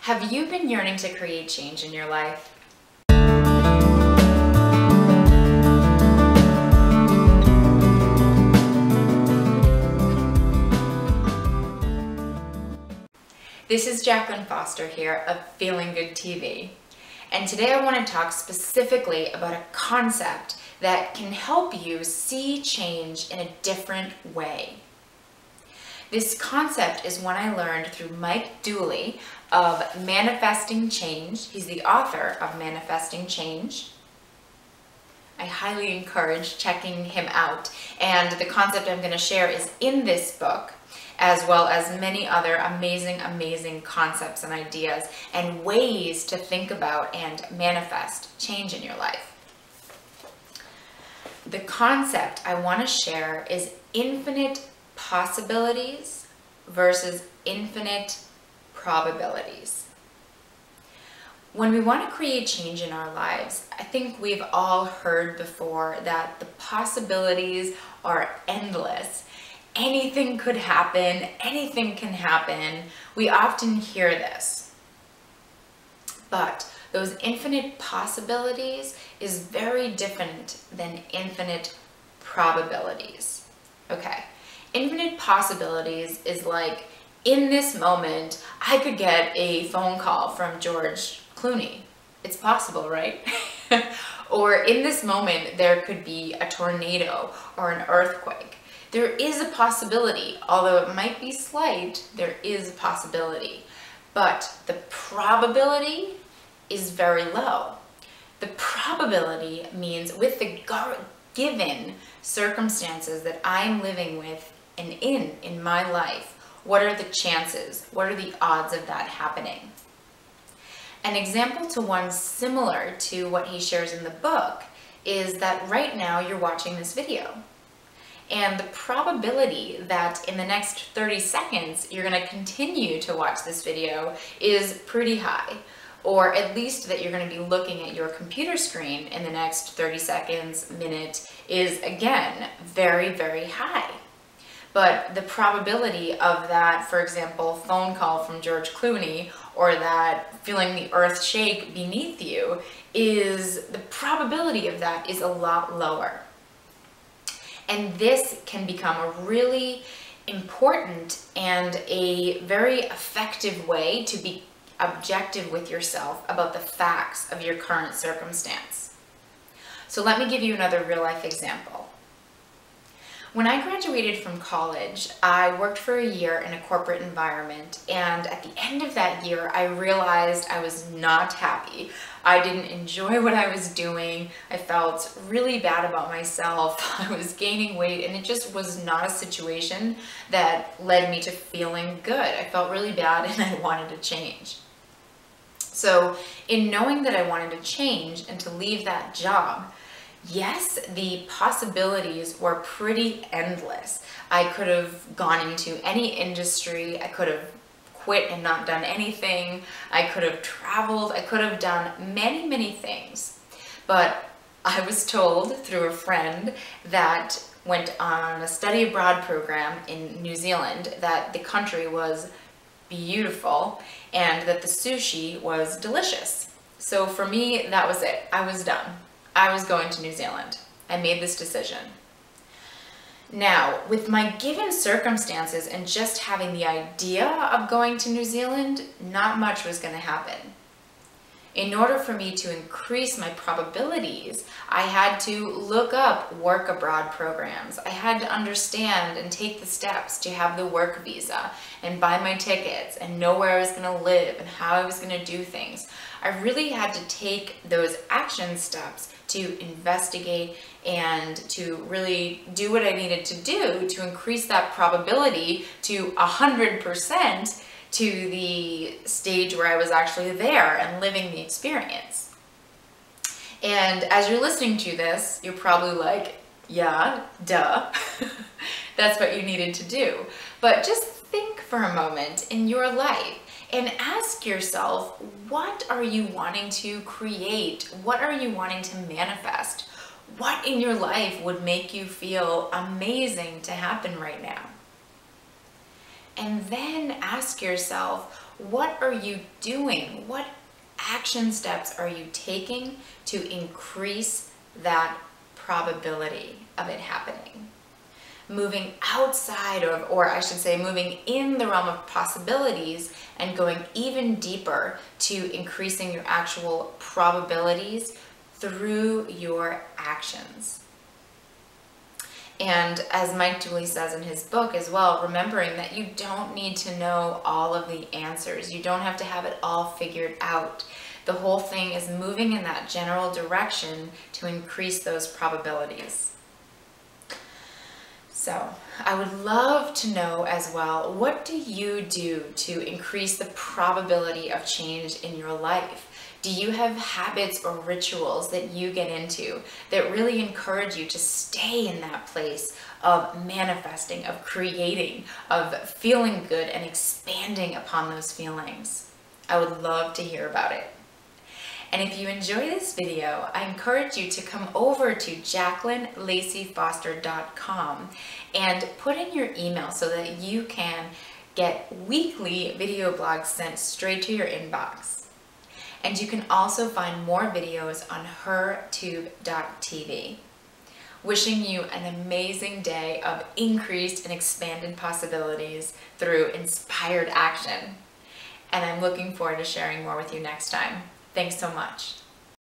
Have you been yearning to create change in your life? This is Jacqueline Foster here of Feeling Good TV. And today I want to talk specifically about a concept that can help you see change in a different way. This concept is one I learned through Mike Dooley of Manifesting Change. He's the author of Manifesting Change. I highly encourage checking him out. And the concept I'm going to share is in this book, as well as many other amazing concepts and ideas and ways to think about and manifest change in your life. The concept I want to share is infinite possibilities versus infinite probabilities. When we want to create change in our lives, I think we've all heard before that the possibilities are endless. Anything could happen, anything can happen. We often hear this. But those infinite possibilities is very different than infinite probabilities. Okay, infinite possibilities is like, in this moment, I could get a phone call from George Clooney. It's possible, right? Or in this moment, there could be a tornado or an earthquake. There is a possibility, although it might be slight, there is a possibility. But the probability is very low. The probability means with the given circumstances that I'm living with and in my life, what are the chances? What are the odds of that happening? An example to one similar to what he shares in the book is that right now you're watching this video. And the probability that in the next 30 seconds you're going to continue to watch this video is pretty high. Or at least that you're going to be looking at your computer screen in the next 30 seconds, minute, is again very high. But the probability of that, for example, phone call from George Clooney, or that feeling the earth shake beneath you, the probability of that is a lot lower. And this can become a really important and a very effective way to be objective with yourself about the facts of your current circumstance. So let me give you another real life example. When I graduated from college, I worked for a year in a corporate environment, and at the end of that year, I realized I was not happy. I didn't enjoy what I was doing. I felt really bad about myself. I was gaining weight, and it just was not a situation that led me to feeling good. I felt really bad, and I wanted to change. So in knowing that I wanted to change and to leave that job, yes, the possibilities were pretty endless. I could have gone into any industry. I could have quit and not done anything. I could have traveled. I could have done many things. But I was told through a friend that went on a study abroad program in New Zealand that the country was beautiful and that the sushi was delicious. So for me, that was it. I was done. I was going to New Zealand. I made this decision. Now, with my given circumstances and just having the idea of going to New Zealand, not much was going to happen. In order for me to increase my probabilities, I had to look up work abroad programs. I had to understand and take the steps to have the work visa and buy my tickets and know where I was going to live and how I was going to do things. I really had to take those action steps to investigate and to really do what I needed to do to increase that probability to 100% to the stage where I was actually there and living the experience. And as you're listening to this, you're probably like, yeah, duh. That's what you needed to do. But just think for a moment in your life and ask yourself, what are you wanting to create? What are you wanting to manifest? What in your life would make you feel amazing to happen right now? And then ask yourself, what are you doing? What action steps are you taking to increase that probability of it happening? Moving outside of, or I should say moving in the realm of possibilities and going even deeper to increasing your actual probabilities through your actions. And as Mike Dooley says in his book as well, remembering that you don't need to know all of the answers. You don't have to have it all figured out. The whole thing is moving in that general direction to increase those probabilities. So I would love to know as well, what do you do to increase the probability of change in your life? Do you have habits or rituals that you get into that really encourage you to stay in that place of manifesting, of creating, of feeling good and expanding upon those feelings? I would love to hear about it. And if you enjoy this video, I encourage you to come over to JacquelineLaceyFoster.com and put in your email so that you can get weekly video blogs sent straight to your inbox. And you can also find more videos on hertube.tv. Wishing you an amazing day of increased and expanded possibilities through inspired action. And I'm looking forward to sharing more with you next time. Thanks so much.